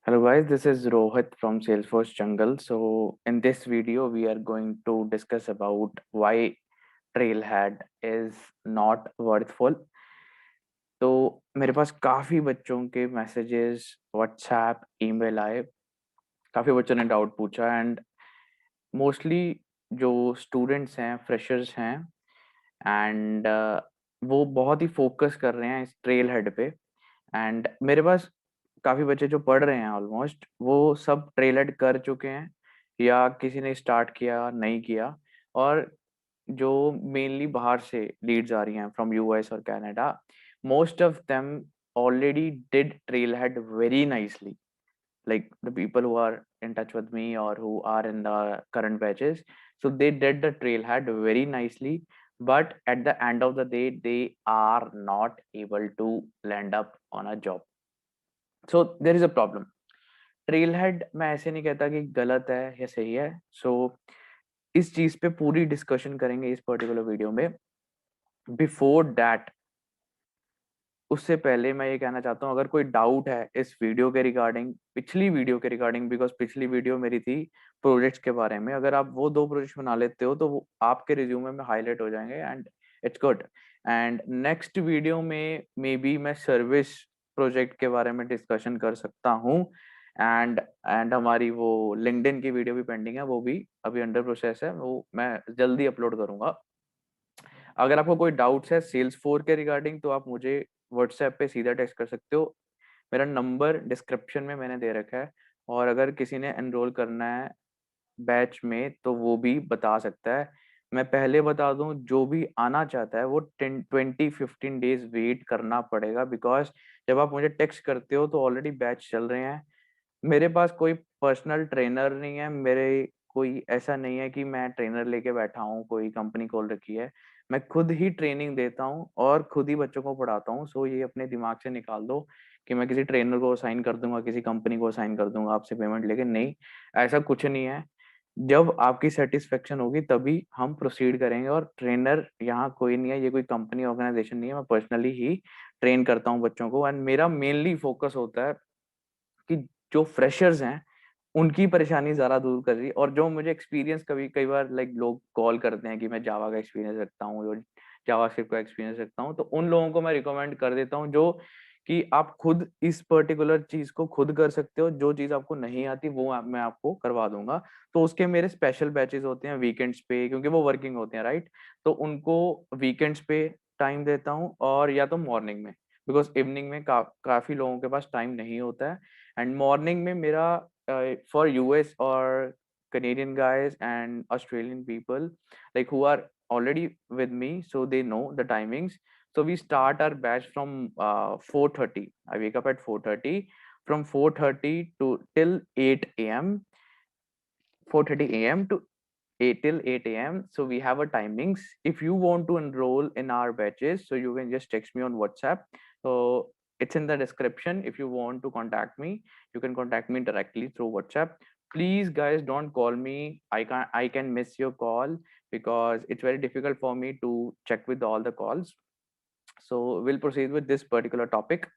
Hello guys, this is Rohit from Salesforce Jungle. So in this video, we are going to discuss about why Trailhead is not worthful. तो मेरे पास काफी बच्चों के messages, WhatsApp, email आए। काफी बच्चों ने डाउट पूछा एंड मोस्टली जो स्टूडेंट्स हैं, फ्रेशर्स हैं एंड वो बहुत ही फोकस कर रहे हैं इस ट्रेल हेड पे। एंड मेरे पास काफी बच्चे जो पढ़ रहे हैं ऑलमोस्ट वो सब ट्रेल हेड कर चुके हैं या किसी ने स्टार्ट किया नहीं किया। और जो मेनली बाहर से लीड्स आ रही हैं फ्रॉम यूएस और Canada, most of them already did trailhead very nicely, like the people who are in touch with me or who are in the current batches. So they did the trailhead very nicely, but at the end of the day they are not able to land up on a job. So there is a problem. Trailhead मैं ऐसे नहीं कहता कि गलत है या सही है। सो इस चीज पे पूरी डिस्कशन करेंगे इस पर्टिकुलर वीडियो में। बिफोर दैट, उससे पहले मैं ये कहना चाहता हूँ, अगर कोई डाउट है इस वीडियो के रिगार्डिंग, पिछली वीडियो के रिगार्डिंग, बिकॉज पिछली वीडियो मेरी थी प्रोजेक्ट्स के बारे में, अगर आप वो 2 प्रोजेक्ट बना लेते हो तो वो आपके रिज्यूमे में हाईलाइट हो जाएंगे and it's good. And next video में मे बी मैं सर्विस प्रोजेक्ट के बारे में डिस्कशन कर सकता हूँ। एंड हमारी वो लिंक्डइन की वीडियो भी पेंडिंग है, वो भी अभी अंडर प्रोसेस है, वो मैं जल्दी अपलोड करूंगा। अगर आपको कोई डाउट्स है सेल्स फोर के रिगार्डिंग तो आप मुझे व्हाट्सएप पे सीधा टेक्स्ट कर सकते हो। मेरा नंबर डिस्क्रिप्शन में मैंने दे रखा है। और अगर किसी ने एनरोल करना है बैच में तो वो भी बता सकता है। मैं पहले बता दूं, जो भी आना चाहता है वो 10-20-15 डेज वेट करना पड़ेगा, बिकॉज जब आप मुझे टेक्स्ट करते हो तो ऑलरेडी बैच चल रहे हैं। मेरे पास कोई पर्सनल ट्रेनर नहीं है, मेरे कोई ऐसा नहीं है कि मैं ट्रेनर लेके बैठा हूँ, कोई कंपनी खोल रखी है। मैं खुद ही ट्रेनिंग देता हूँ और खुद ही बच्चों को पढ़ाता हूँ। सो ये अपने दिमाग से निकाल दो कि मैं किसी ट्रेनर को साइन कर दूंगा, किसी कंपनी को साइन कर दूंगा आपसे पेमेंट लेके। नहीं, ऐसा कुछ नहीं है। जब आपकी सेटिस्फेक्शन होगी तभी हम प्रोसीड करेंगे। और ट्रेनर यहाँ कोई नहीं है, ये कोई कंपनी ऑर्गेनाइजेशन नहीं है, मैं पर्सनली ही ट्रेन करता हूँ बच्चों को। एंड मेरा मेनली फोकस होता है कि जो फ्रेशर्स हैं उनकी परेशानी ज़्यादा दूर कर रही है। और जो मुझे एक्सपीरियंस, कभी कई बार लाइक लोग कॉल करते हैं कि मैं जावा का एक्सपीरियंस रखता हूँ, जो जावास्क्रिप्ट का एक्सपीरियंस रखता हूँ, तो उन लोगों को मैं रिकमेंड कर देता हूँ जो कि आप खुद इस पर्टिकुलर चीज को खुद कर सकते हो। जो चीज आपको नहीं आती वो मैं आपको करवा दूंगा। तो उसके मेरे स्पेशल बैचेस होते हैं वीकेंड्स पे, क्योंकि वो वर्किंग होते हैं, राइट। तो उनको वीकेंड्स पे टाइम देता हूँ, और या तो मॉर्निंग में, बिकॉज इवनिंग में काफी लोगों के पास टाइम नहीं होता है। एंड मॉर्निंग में मेरा for US or Canadian guys and Australian people like who are already with me, so they know the timings. So we start our batch from 4:30. I wake up at 4:30. From 4:30 to till 8 a.m. 4:30 a.m. to 8 till 8 a.m. So we have a timings. If you want to enroll in our batches, so you can just text me on WhatsApp. So it's in the description. If you want to contact me, you can contact me directly through WhatsApp. Please guys, don't call me. I can miss your call because it's very difficult for me to check with all the calls. So we'll proceed with this particular topic.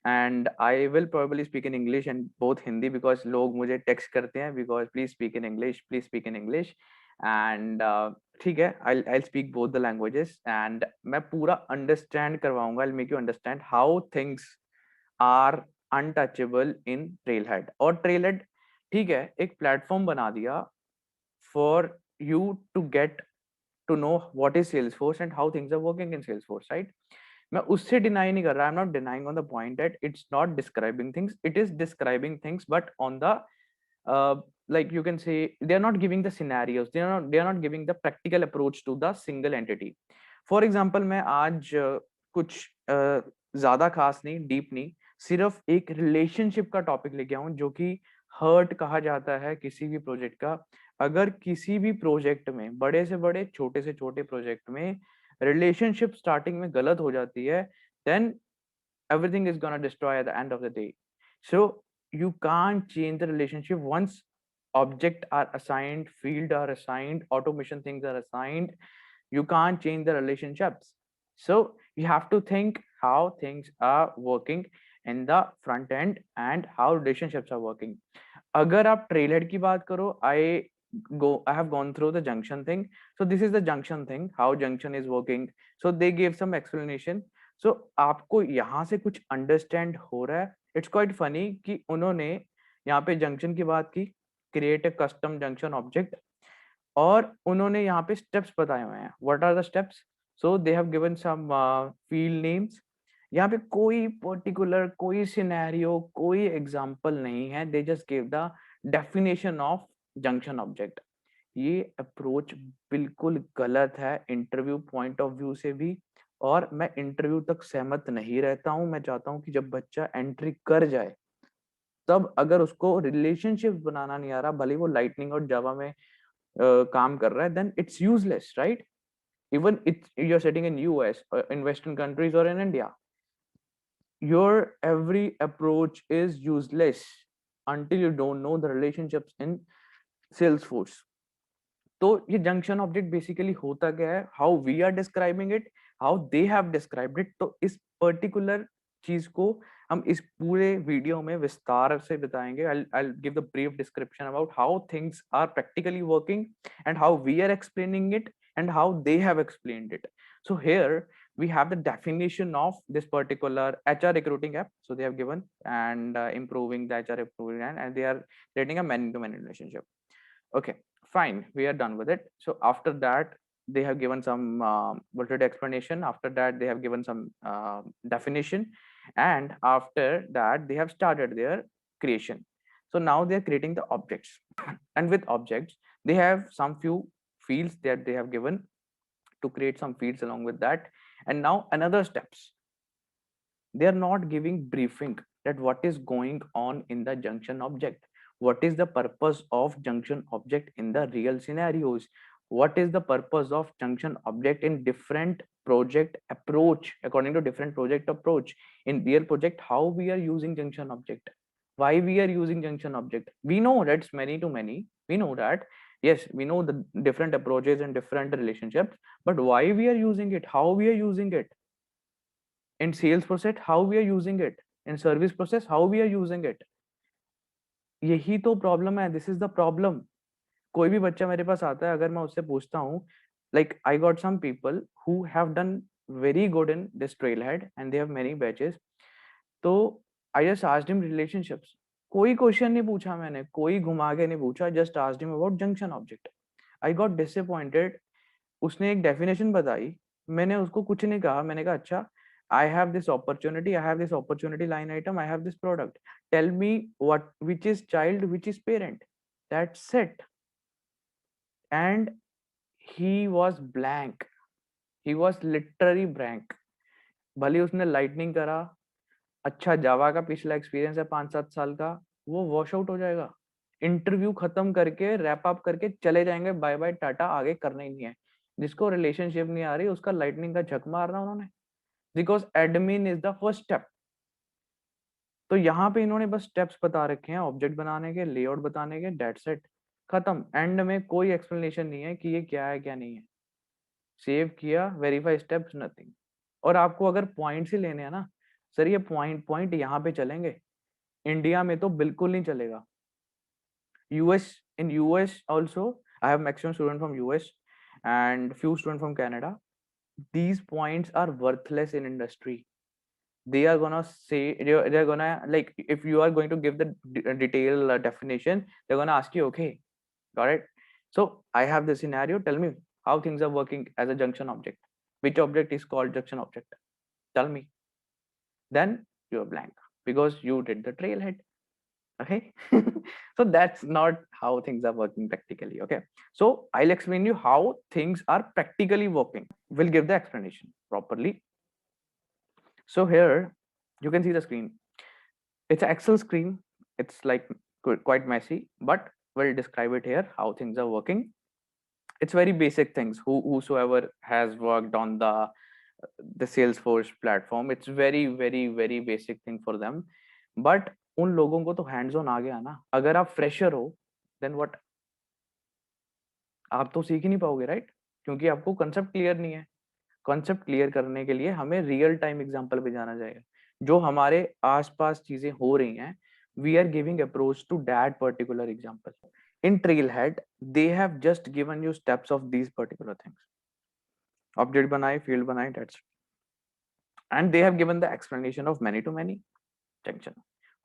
And I will probably speak in English and both Hindi, because लोग मुझे text करते हैं because please speak in English, please speak in English. And ठीक है, I'll speak both the languages and मैं पूरा understand करवाऊंगा। I'll make you understand how things are untouchable in Trailhead। और Trailhead ठीक है, एक प्लेटफॉर्म बना दिया for you to get to know what is Salesforce and how things are working in Salesforce, right? मैं उससे डिनाई नहीं कर रहा, I am not denying on the point that it's not describing things, it is describing things, but on the like you can say they are not giving the scenarios, they are not giving the practical approach to the single entity. For example, मैं आज कुछ ज्यादा खास नहीं, deep नहीं, सिर्फ एक relationship का टॉपिक लेके आऊं जो कि हर्ट कहा जाता है किसी भी प्रोजेक्ट का। अगर किसी भी प्रोजेक्ट में, बड़े से बड़े छोटे से छोटे प्रोजेक्ट में रिलेशनशिप स्टार्टिंग में गलत हो जाती है, then everything is gonna destroy at the end of the day. So you can't change the relationship once object are assigned, field are assigned, automation things are assigned. You can't change the relationships. So you have to think how things are working. in the front end and how relationships are working. अगर आप trailhead की बात करो, I have gone through the junction thing. So this is the junction thing, how junction is working. So they gave some explanation. So आपको यहाँ से कुछ understand हो रहा है. It's quite funny कि उन्होंने यहाँ पे junction की बात की, create a custom junction object, और उन्होंने यहाँ पे steps बताए हुए हैं. What are the steps? So they have given some field names. यहाँ पे कोई पर्टिकुलर, कोई सिनेरियो, कोई एग्जांपल नहीं है. They just give the definition of junction object. ये अप्रोच बिल्कुल गलत है इंटरव्यू पॉइंट ऑफ व्यू से भी, और मैं इंटरव्यू तक सहमत नहीं रहता हूँ. मैं चाहता हूँ कि जब बच्चा एंट्री कर जाए तब अगर उसको रिलेशनशिप बनाना नहीं आ रहा, भले वो लाइटनिंग और जावा में काम कर रहा है, then it's useless, right? Even it's you're sitting in US, in Western countries, or in India, your every approach is useless until you don't know the relationships in Salesforce. तो ये जंक्शन ऑब्जेक्ट बेसिकली होता क्या है, how we are describing it, how they have described it. तो इस particular चीज को हम इस पूरे वीडियो में विस्तार से बताएंगे. I'll give the brief description about how things are practically working and how we are explaining it and how they have explained it. So here we have the definition of this particular HR recruiting app. So they have given and improving the HR recruiting, and they are creating a man-to-man relationship. Okay, fine, we are done with it. So after that, they have given some worded explanation. After that, they have given some definition, and after that, they have started their creation. So now they are creating the objects, and with objects, they have some few fields that they have given to create some fields along with that. And now another steps. They are not giving briefing that what is going on in the junction object, what is the purpose of junction object in the real scenarios, what is the purpose of junction object in different project approach, according to different project approach. In real project, how we are using junction object, why we are using junction object. We know that's many to many, we know that, yes, we know the different approaches and different relationships, but why we are using it, how we are using it. In sales process, how we are using it. In service process, how we are using it. यही तो problem है. This is the problem. कोई भी बच्चा मेरे पास आता है, अगर मैं उससे पूछता हूँ, like I got some people who have done very good in this trail head and they have many batches. तो I just asked him relationships. कोई क्वेश्चन नहीं पूछा मैंने, कोई घुमा के नहीं पूछा, just asked him about junction object. I got disappointed. उसने एक डेफिनेशन बताई, मैंने उसको कुछ नहीं कहा. मैंने कहा अच्छा, I have this opportunity, I have this opportunity line item, I have this product. Tell me what, which is child, which is parent. That's it. And he was blank. He was literally blank. भले उसने lightning करा, अच्छा जावा का पिछला experience है 5-7 साल का, वो वॉश आउट हो जाएगा. इंटरव्यू खत्म करके रैप अप करके चले जाएंगे, बाय बाय टाटा, आगे करना ही नहीं है. जिसको रिलेशनशिप नहीं आ रही उसका लाइटनिंग का झक मारना उन्होंने, because admin is the first step. तो यहाँ पे इन्होंने बस स्टेप्स बता रखे हैं ऑब्जेक्ट बनाने के, लेआउट बताने के, दैट्स इट, खत्म. एंड में कोई एक्सप्लेनेशन नहीं है कि ये क्या है क्या नहीं है. सेव किया, वेरीफाई स्टेप्स, नथिंग. और आपको अगर पॉइंट्स ही लेने हैं ना सर, ये पॉइंट पॉइंट यहाँ पे चलेंगे, इंडिया में तो बिल्कुल नहीं चलेगा. US, in US also, I have maximum student from US and few student from Canada. These points are worthless in industry. They are gonna say, they're gonna, like, if you are going to give the detailed definition, they're gonna ask you, okay, got it, so I have the scenario, tell me how things are working as a junction object, which object is called junction object, tell me. Then you're blank because you did the trailhead. Okay. So that's not how things are working practically. Okay, so I'll explain you how things are practically working. We'll give the explanation properly. So here you can see the screen. It's an Excel screen. It's like quite messy, but we'll describe it here how things are working. It's very basic things. Whosoever has worked on the Salesforce platform, it's very very very basic thing for them. But उन लोगों को तो hands on आ गया ना. अगर आप fresher हो then what, आप तो सीख ही नहीं पाओगे, राइट? क्योंकि आपको कंसेप्ट क्लियर नहीं है. कॉन्सेप्ट क्लियर करने के लिए हमें रियल टाइम एग्जांपल पे जाना जाएगा. जो हमारे आसपास चीजें हो रही हैं, we are giving approach to that particular example. In Trailhead, they have just given you steps of these particular things. Object बनाए, field बनाए, that's it. And they have given the explanation of many to many junction.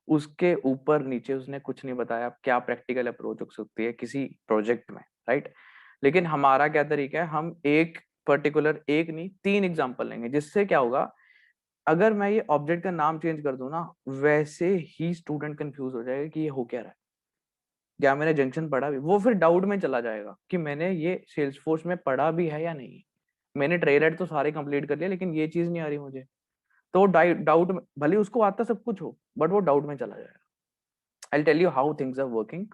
उसके ऊपर नीचे उसने कुछ नहीं बताया क्या प्रैक्टिकल अप्रोच हो सकती है किसी प्रोजेक्ट में, राइट? लेकिन हमारा क्या तरीका है, हम एक पर्टिकुलर, एक नहीं 3 एग्जांपल लेंगे, जिससे क्या होगा, अगर मैं ये ऑब्जेक्ट का नाम चेंज कर दूं ना, वैसे ही स्टूडेंट कंफ्यूज हो जाएगा कि ये हो क्या रहा है, क्या मैंने जंक्शन पढ़ा भी, वो फिर डाउट में चला जाएगा कि मैंने ये सेल्सफोर्स में पढ़ा भी है या नहीं. मैंने ट्रेलर तो सारे कंप्लीट कर लिया लेकिन ये चीज नहीं आ रही मुझे, तो डाउट, भले उसको आता सब कुछ हो बट वो डाउट में चला जाएगा. I'll tell you how things are working.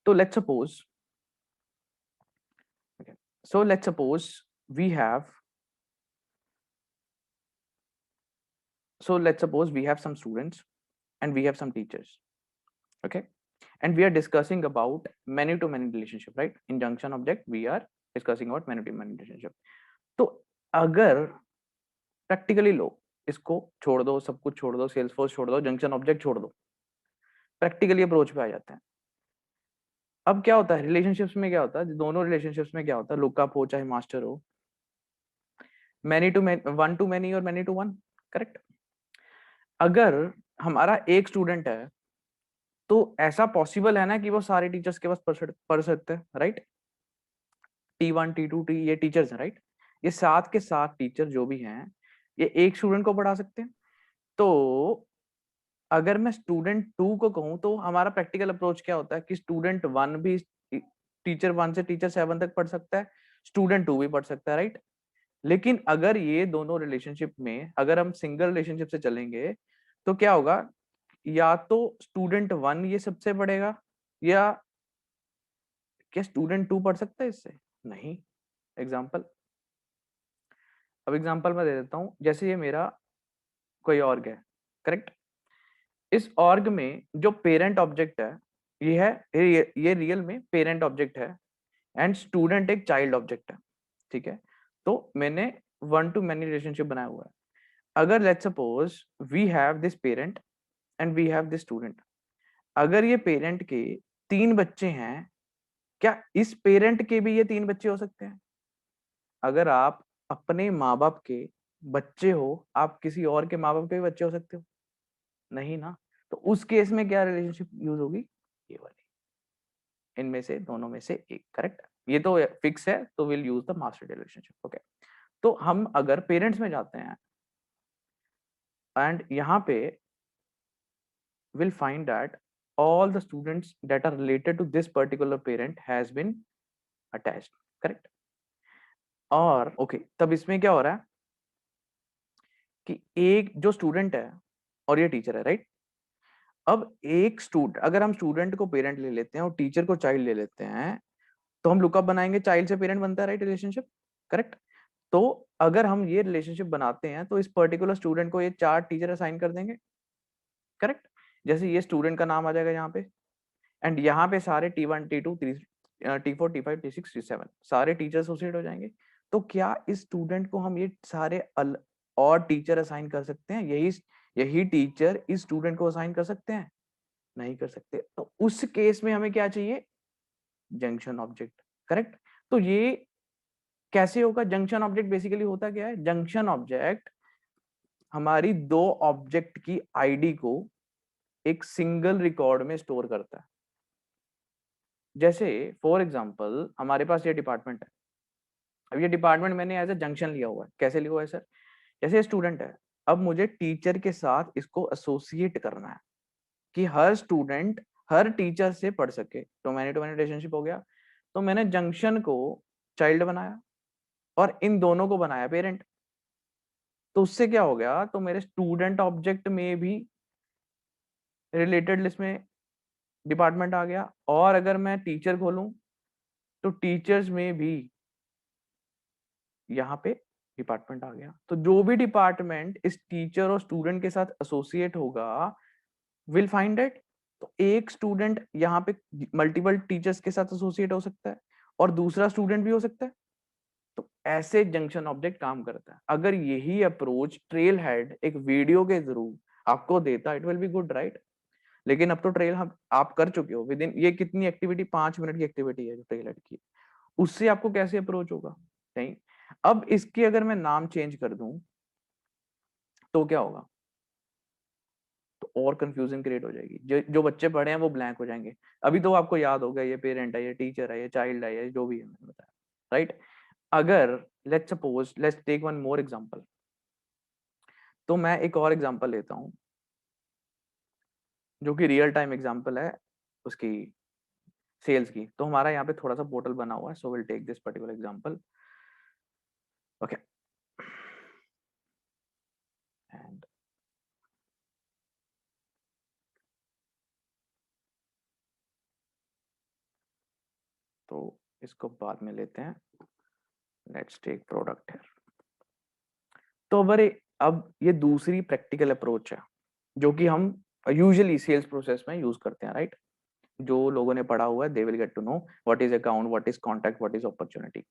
So let's suppose, okay, so let's suppose we have, so let's suppose we have some students and we have some teachers, okay, and we are discussing about many to many relationship, right? In junction object we are discussing about many to many relationship. तो अगर practically लो, इसको छोड़ दो, सब कुछ छोड़ दो, Salesforce छोड़ दो, जंक्शन ऑब्जेक्ट छोड़ दो, प्रैक्टिकली अप्रोच पे आ जाते हैं. अब क्या होता है रिलेशनशिप्स में, क्या होता है, दोनों रिलेशनशिप्स में क्या होता है, लुकअप हो चाहे मास्टर हो, many to many, one to many और मैनी टू वन, करेक्ट? अगर हमारा एक स्टूडेंट है तो ऐसा पॉसिबल है ना कि वो सारे टीचर्स के पास पढ़ सकते हैं, राइट? T1 T2 T, ये टीचर्स हैं, राइट? ये 7 के 7 टीचर जो भी हैं, ये एक स्टूडेंट को पढ़ा सकते हैं. तो अगर मैं स्टूडेंट 2 को कहूं तो हमारा प्रैक्टिकल अप्रोच क्या होता है कि स्टूडेंट 1 भी टीचर 1 से टीचर 7 तक पढ़ सकता है, स्टूडेंट 2 भी पढ़ सकता है, राइट? लेकिन अगर ये दोनों रिलेशनशिप में, अगर हम सिंगल रिलेशनशिप से चलेंगे तो क्या होगा, या तो स्टूडेंट 1 ये सबसे पढ़ेगा, या क्या स्टूडेंट 2 पढ़ सकता है इससे? नहीं. एग्जाम्पल, अब एग्जाम्पल मैं दे देता हूं, जैसे ये मेरा कोई ऑर्ग है, करेक्ट? इस ऑर्ग में जो पेरेंट ऑब्जेक्ट है, ये है, ये रियल में पेरेंट ऑब्जेक्ट है एंड स्टूडेंट एक चाइल्ड ऑब्जेक्ट है, ठीक है? तो मैंने वन टू मैनी रिलेशनशिप बनाया हुआ है. अगर let's suppose we have this parent and we have this student, अगर ये पेरेंट के 3 बच्चे हैं, क्या इस पेरेंट के भी ये 3 बच्चे हो सकते हैं? अगर आप अपने माँ बाप के बच्चे हो, आप किसी और के माँ बाप के भी बच्चे हो सकते हो? नहीं ना. तो उस केस में क्या रिलेशनशिप यूज होगी? ये वाली, इनमें से दोनों में से एक, करेक्ट? ये तो फिक्स है, तो will use the master relationship. Okay, तो हम अगर पेरेंट्स में जाते हैं एंड यहाँ पे will find that all the students that are related to this particular parent has been attached, correct? और ओके, तब इसमें क्या हो रहा है कि एक जो स्टूडेंट है और ये टीचर है, राइट? अब एक स्टूडेंट, अगर हम स्टूडेंट को पेरेंट ले लेते हैं और टीचर को चाइल्ड ले लेते हैं, तो हम लुकअप बनाएंगे, चाइल्ड से पेरेंट बनता है, राइट? Relationship, correct? तो अगर हम ये रिलेशनशिप बनाते हैं तो इस पर्टिकुलर स्टूडेंट को ये 4 टीचर असाइन कर देंगे, करेक्ट? जैसे ये स्टूडेंट का नाम आ जाएगा यहाँ पे, एंड यहाँ पे सारे T1 T2 T4 T5 T6 T7 सारे टीचर एसोसिएट हो जाएंगे. तो क्या इस स्टूडेंट को हम ये सारे और टीचर असाइन कर सकते हैं? यही टीचर इस स्टूडेंट को असाइन कर सकते हैं? नहीं कर सकते. तो उस केस में हमें क्या चाहिए? Junction object, correct? तो ये कैसे होगा? जंक्शन ऑब्जेक्ट बेसिकली होता क्या है? जंक्शन ऑब्जेक्ट हमारी 2 ऑब्जेक्ट की आईडी को एक सिंगल रिकॉर्ड में स्टोर करता है. जैसे फॉर एग्जांपल हमारे पास ये डिपार्टमेंट है. अब ये डिपार्टमेंट मैंने एज ए जंक्शन लिया हुआ है. कैसे लिया हुआ है सर? जैसे स्टूडेंट है, अब मुझे टीचर के साथ इसको एसोसिएट करना है कि हर स्टूडेंट हर टीचर से पढ़ सके. तो मैंने रिलेशनशिप हो गया. तो मैंने जंक्शन को चाइल्ड बनाया और इन दोनों को बनाया पेरेंट. तो उससे क्या हो गया, तो मेरे स्टूडेंट ऑब्जेक्ट में भी रिलेटेड लिस्ट में डिपार्टमेंट आ गया, और अगर मैं टीचर खोलूं तो टीचर्स में भी यहाँ पे डिपार्टमेंट आ गया. तो जो भी डिपार्टमेंट इस टीचर और स्टूडेंट के साथ एसोसिएट होगा विल फाइंड इट. तो एक स्टूडेंट यहाँ पे मल्टीपल टीचर्स के साथ एसोसिएट हो सकता है और दूसरा स्टूडेंट भी हो सकता है. तो ऐसे जंक्शन ऑब्जेक्ट काम करता है। अगर यही अप्रोच ट्रेल हेड एक वीडियो के थ्रू आपको देता, it will be good, right? लेकिन अब तो ट्रेल हम आप कर चुके हो विद इन, ये कितनी एक्टिविटी, 5 मिनट की एक्टिविटी है जो ट्रेल हेड की, उससे आपको कैसे अप्रोच होगा? नहीं। अब इसकी अगर मैं नाम चेंज कर दूं तो क्या होगा? तो और कंफ्यूजन क्रिएट हो जाएगी, जो जो बच्चे पढ़े हैं वो ब्लैंक हो जाएंगे। अभी तो आपको याद होगा ये पेरेंट है, ये टीचर है, ये चाइल्ड है, ये जो भी है मैंने बताया, राइट? अगर let's suppose, let's take one more example. तो मैं एक और एग्जांपल लेता हूं जो कि रियल टाइम एग्जांपल है उसकी, सेल्स की। तो हमारा यहाँ पे थोड़ा सा पोर्टल बना हुआ है, so will take this particular example. Okay, and तो इसको बाद में लेते हैं, लेट्स टेक प्रोडक्ट है। तो अब ये दूसरी प्रैक्टिकल अप्रोच है जो कि हम यूजुअली सेल्स प्रोसेस में यूज करते हैं, राइट? जो लोगों ने पढ़ा हुआ है they will get to know what is account, what is contact, what is opportunity.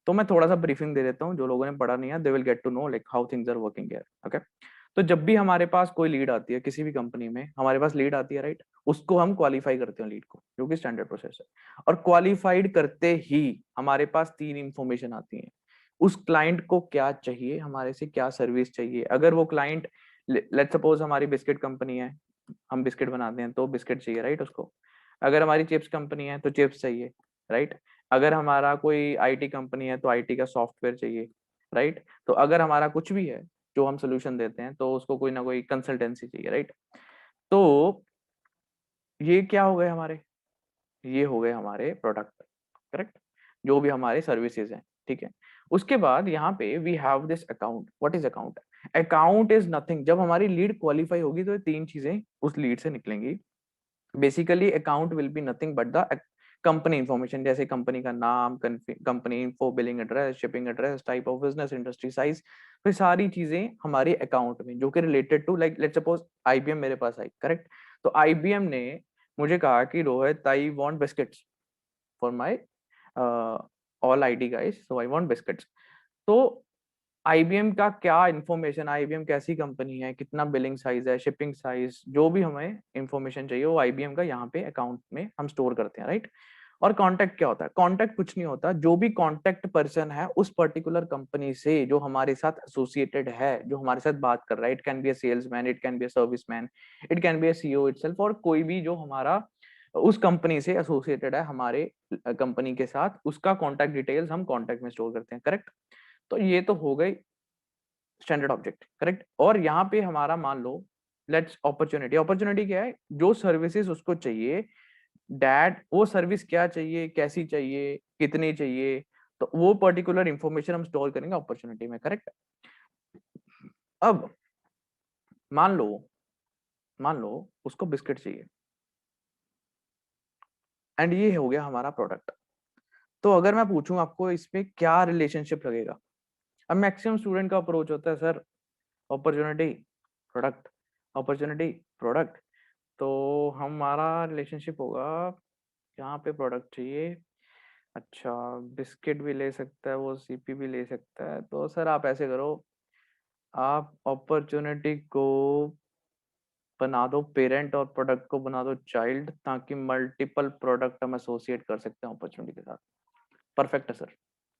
तो मैं थोड़ा सा ब्रीफिंग दे देता हूँ, जो लोगों ने पढ़ा नहीं है they will get to know like how things are working here. Okay, तो जब भी हमारे पास कोई लीड आती है किसी भी कंपनी में, हमारे पास लीड आती है, राइट? उसको हम क्वालिफाई करते हैं लीड को, जो कि स्टैंडर्ड प्रोसेस है। और क्वालिफाइड करते ही हमारे पास 3 इंफॉर्मेशन आती है। उस क्लाइंट को क्या चाहिए, हमारे से क्या सर्विस चाहिए। अगर वो क्लाइंट, लेट्स सपोज हमारी बिस्किट कंपनी है, हम बिस्किट बनाते हैं तो बिस्किट चाहिए, राइट? उसको। अगर हमारी चिप्स कंपनी है तो चिप्स चाहिए, राइट? अगर हमारा कोई आईटी कंपनी है तो आईटी का सॉफ्टवेयर चाहिए, राइट? तो अगर हमारा कुछ भी है जो हम सोल्यूशन देते हैं तो उसको कोई ना कोई कंसल्टेंसी चाहिए, राइट? तो ये क्या हो गए हमारे, ये हो गए हमारे प्रोडक्ट, करेक्ट? जो भी हमारे सर्विसेज हैं, ठीक है? उसके बाद यहाँ पे we have this account. What is account? Account is nothing. जब हमारी लीड क्वालिफाई होगी तो ये 3 चीजें उस लीड से निकलेंगी। Basically account will be nothing but the company information, जैसे कंपनी का नाम, company info, billing address, shipping address, type of business, industry size. तो सारी चीजें हमारे अकाउंट में जो कि related to, like let's suppose IBM मेरे पास आई, करेक्ट? तो आईबीएम ने मुझे कहा कि Rohit, I want biscuits for my all IT guys, so I want biscuits. तो आईबीएम का क्या इन्फॉर्मेशन, आईबीएम कैसी कंपनी है, कितना बिलिंग साइज है, शिपिंग साइज, जो भी हमें इन्फॉर्मेशन चाहिए वो आईबीएम का यहाँ पे अकाउंट में हम स्टोर करते हैं, राइट? और कॉन्टैक्ट क्या होता है? कॉन्टैक्ट कुछ नहीं होता, जो भी कॉन्टैक्ट पर्सन है उस पर्टिकुलर कंपनी से जो हमारे साथ एसोसिएटेड है, जो हमारे साथ बात कर रहा है, it can be a salesman, it can be a serviceman, it can be a CEO itself, और कोई भी जो हमारा उस कंपनी से एसोसिएटेड है हमारे कंपनी के साथ, उसका कॉन्टैक्ट डिटेल्स हम कॉन्टैक्ट में स्टोर करते हैं, करेक्ट? तो ये तो हो गई स्टैंडर्ड ऑब्जेक्ट, करेक्ट? और यहाँ पे हमारा मान लो, लेट्स अपॉर्चुनिटी। अपॉर्चुनिटी क्या है? जो सर्विसेज उसको चाहिए, डैट वो सर्विस क्या चाहिए, कैसी चाहिए, कितनी चाहिए, तो वो पर्टिकुलर इंफॉर्मेशन हम स्टोर करेंगे अपॉर्चुनिटी में, करेक्ट? अब मान लो, मान लो उसको बिस्किट चाहिए, एंड ये हो गया हमारा प्रोडक्ट। तो अगर मैं पूछूं आपको इसमें क्या रिलेशनशिप लगेगा? अब मैक्सिमम स्टूडेंट का अप्रोच होता है, sir opportunity product, opportunity product. तो हमारा रिलेशनशिप होगा, यहाँ पे प्रोडक्ट चाहिए, अच्छा बिस्किट भी ले सकता है वो, सीपी भी ले सकता है। तो सर आप ऐसे करो, आप अपॉर्चुनिटी को बना दो पेरेंट और प्रोडक्ट को बना दो चाइल्ड, ताकि मल्टीपल प्रोडक्ट हम एसोसिएट कर सकते हैं अपॉर्चुनिटी के साथ। परफेक्ट है सर,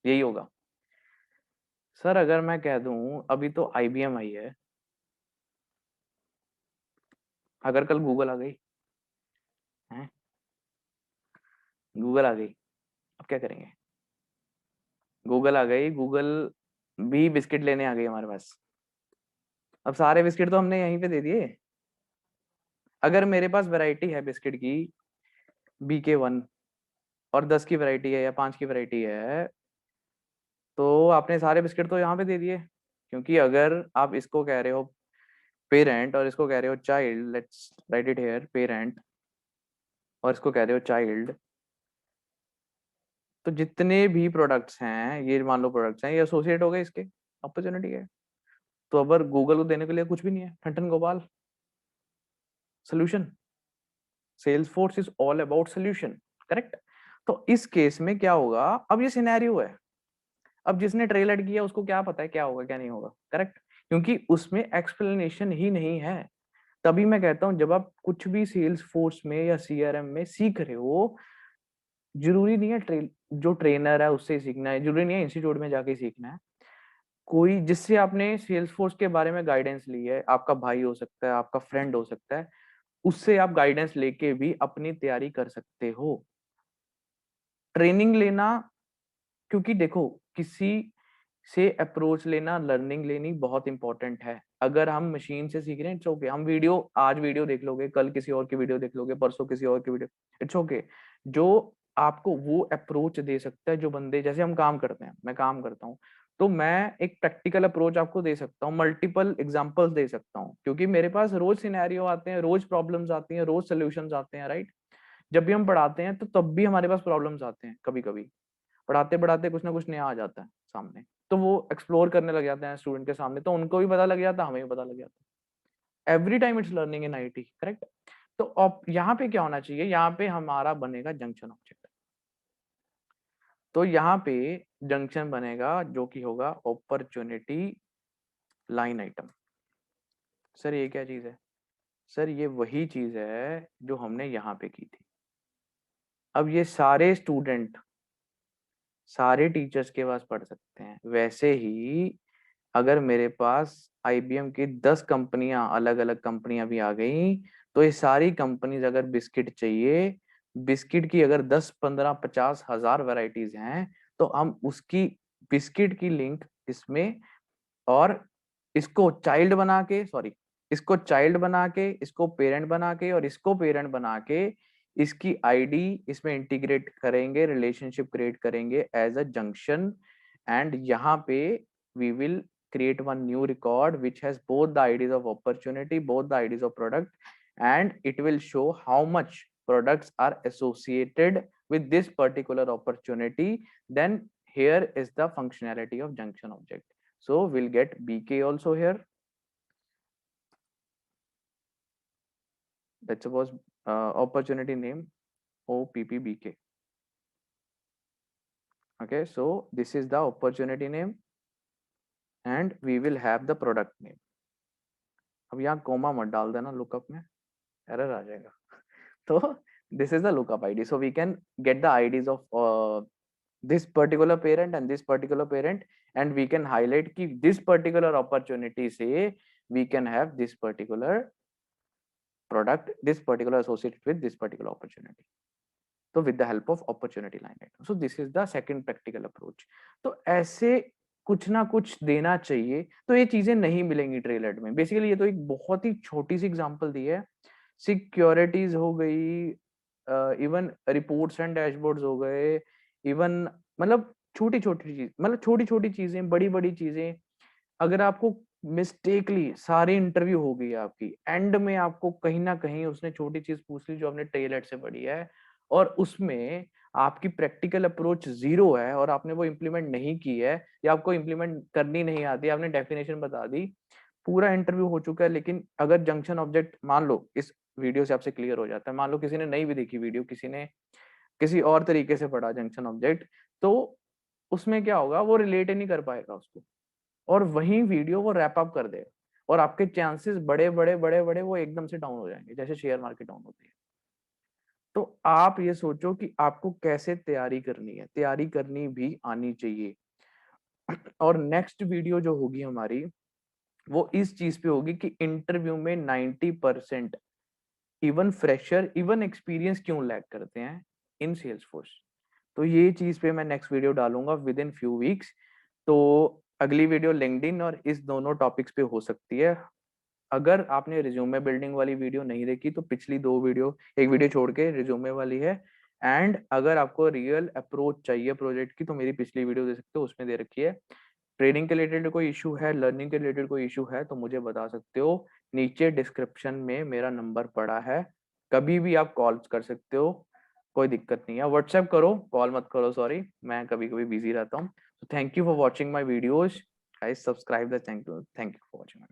यही होगा। सर अगर मैं कह दूं अभी तो आईबीएम आई है, अगर कल गूगल आ गई है, गूगल आ गई, अब क्या करेंगे? गूगल आ गई, गूगल भी बिस्किट लेने आ गई हमारे पास। अब सारे बिस्किट तो हमने यहीं पे दे दिए। अगर मेरे पास वैरायटी है बिस्किट की BK1, और 10 की वैरायटी है या 5 की वैरायटी है, तो आपने सारे बिस्किट तो यहाँ पे दे दिए। क्योंकि अगर आप इसको कह रहे हो पेरेंट और इसको कह रहे हो child, let's write it here, parent और इसको कह रहे हो चाइल्ड, तो जितने भी प्रोडक्ट्स हैं, ये मान लो प्रोडक्ट्स हैं, ये एसोसिएट हो गए इसके, अपॉर्चुनिटी है। तो अगर गूगल को देने के लिए कुछ भी नहीं है, ठंठन गोपाल, solution. Salesforce is all about solution, correct? तो इस केस में क्या होगा? अब ये सिनेरियो है, अब जिसने ट्रेल हेड किया उसको क्या पता है क्या होगा क्या नहीं होगा, करेक्ट, क्योंकि उसमें एक्सप्लेनेशन ही नहीं है। तभी मैं कहता हूँ जब आप कुछ भी सेल्स फोर्स में या सीआरएम में सीख रहे हो, जरूरी नहीं है जो ट्रेनर है उससे सीखना है, जरूरी नहीं है इंस्टीट्यूट में जाके सीखना है। कोई जिससे आपने सेल्स फोर्स के बारे में गाइडेंस ली है, आपका भाई हो सकता है, आपका फ्रेंड हो सकता है, उससे आप गाइडेंस लेके भी अपनी तैयारी कर सकते हो। ट्रेनिंग लेना, क्योंकि देखो किसी से अप्रोच लेना, लर्निंग लेनी बहुत इंपॉर्टेंट है। अगर हम मशीन से सीख रहे हैं इट्स ओके, हम वीडियो आज वीडियो देख लोगे, कल किसी और की वीडियो देख लोगे, परसों किसी और की वीडियो, इट्स ओके। जो आपको वो अप्रोच दे सकता है, जो बंदे जैसे हम काम करते हैं, मैं काम करता हूँ तो मैं एक प्रैक्टिकल अप्रोच आपको दे सकता हूँ, मल्टीपल एग्जांपल्स दे सकता हूँ, क्योंकि मेरे पास रोज सिनेरियो आते हैं, रोज प्रॉब्लम्स आती हैं, रोज सोल्यूशंस आते हैं, राइट। जब भी हम पढ़ाते हैं तो तब भी हमारे पास प्रॉब्लम्स आते हैं, कभी कभी पढ़ाते पढ़ाते कुछ ना कुछ नया आ जाता है सामने, तो वो एक्सप्लोर करने लग जाते हैं स्टूडेंट के सामने, तो उनको भी पता लग जाता है, हमें भी पता लग जाता है। Every time it's learning in IT, correct. तो अब यहाँ पे क्या होना चाहिए, यहाँ पे हमारा बनेगा जंक्शन ऑब्जेक्ट। तो यहाँ पे जंक्शन बनेगा जो कि होगा अपॉर्चुनिटी लाइन आइटम। सर ये क्या चीज है? सर ये वही चीज है जो हमने यहाँ पे की थी। अब ये सारे स्टूडेंट सारे टीचर्स के पास पढ़ सकते हैं। वैसे ही अगर मेरे पास आईबीएम की 10 कंपनियां, अलग अलग कंपनियां भी आ गई, तो ये सारी कंपनीज अगर बिस्किट चाहिए, बिस्किट की अगर 10 15 50 हजार वैरायटीज हैं, तो हम उसकी बिस्किट की लिंक इसमें, और इसको चाइल्ड बना के, सॉरी, इसको चाइल्ड बना के, इसको पेरेंट बना के, और इसको पेरेंट बना के इसकी आईडी इसमें इंटीग्रेट करेंगे, रिलेशनशिप क्रिएट करेंगे एज अ जंक्शन। एंड यहाँ पे we will create one new record which has both the IDs of opportunity, both the IDs of product, and it will show how much products are associated with this particular opportunity. Then here is the functionality of junction object. So we'll get BK also here. Let's suppose opportunity name OPPBK. Okay, so this is the opportunity name and we will have the product name. अब यहाँ coma मत डाल देना lookup में, error आ जाएगा। तो this is the lookup ID, so we can get the IDs of this particular parent and this particular parent, and we can highlight कि this particular opportunity से we can have this particular product, this particular associated with this particular opportunity. तो with the help of opportunity line item. So this is the second practical approach. तो ऐसे कुछ ना कुछ देना चाहिए। तो ये चीजें नहीं मिलेंगी ट्रेलर में। बेसिकली ये तो एक बहुत ही छोटी सी एग्जांपल दी है। सिक्योरिटीज हो गई, इवन रिपोर्ट्स एंड डैशबोर्ड्स हो गए, इवन मतलब छोटी छोटी चीज, मतलब छोटी छोटी चीजें, बड़ी बड़ी चीजें। अगर आपको मिस्टेकली सारी इंटरव्यू हो गई आपकी, एंड में आपको कहीं ना कहीं उसने छोटी चीज पूछ ली जो आपने ट्रेलर से पढ़ी है, और उसमें आपकी प्रैक्टिकल अप्रोच जीरो है और आपने वो इम्प्लीमेंट नहीं की है, या आपको इम्प्लीमेंट करनी नहीं आती, आपने डेफिनेशन बता दी, पूरा इंटरव्यू हो चुका है। लेकिन अगर जंक्शन ऑब्जेक्ट मान लो इस वीडियो से आपसे क्लियर हो जाता है, मान लो किसी ने नहीं भी देखी वीडियो, किसी ने किसी और तरीके से पढ़ा जंक्शन ऑब्जेक्ट, तो उसमें क्या होगा, वो रिलेट ही नहीं कर पाएगा उसको, और वही वीडियो वो रैप अप कर देगा, और आपके चांसेस बड़े बड़े बड़े बड़े वो एकदम से डाउन हो जाएंगे, जैसे शेयर मार्केट डाउन होती है। तो आप ये सोचो कि आपको कैसे तैयारी करनी है, तैयारी करनी भी आनी चाहिए। और नेक्स्ट वीडियो जो होगी हमारी, वो इस चीज पे होगी कि इंटरव्यू में 90% इवन फ्रेशर, इवन एक्सपीरियंस क्यों लैग करते हैं इन सेल्स फोर्स। तो ये चीज पे मैं नेक्स्ट वीडियो डालूंगा विद इन फ्यू वीक्स। तो अगली वीडियो लिंक्डइन और इस दोनों टॉपिक्स पे हो सकती है। अगर आपने रिज्यूमे बिल्डिंग वाली वीडियो नहीं देखी तो पिछली 2 वीडियो, एक वीडियो छोड़ के रिज्यूमे वाली है। एंड अगर आपको रियल अप्रोच चाहिए प्रोजेक्ट की तो मेरी पिछली वीडियो दे सकते हो, उसमें दे रखी है। ट्रेनिंग के रिलेटेड कोई इशू है, लर्निंग के रिलेटेड कोई इशू है तो मुझे बता सकते हो, नीचे डिस्क्रिप्शन में मेरा नंबर पड़ा है, कभी भी आप कॉल कर सकते हो, कोई दिक्कत नहीं है। व्हाट्सएप करो, कॉल मत करो, सॉरी, मैं कभी कभी बिजी रहता हूँ। Thank you for watching my videos, guys subscribe the, thank you for watching.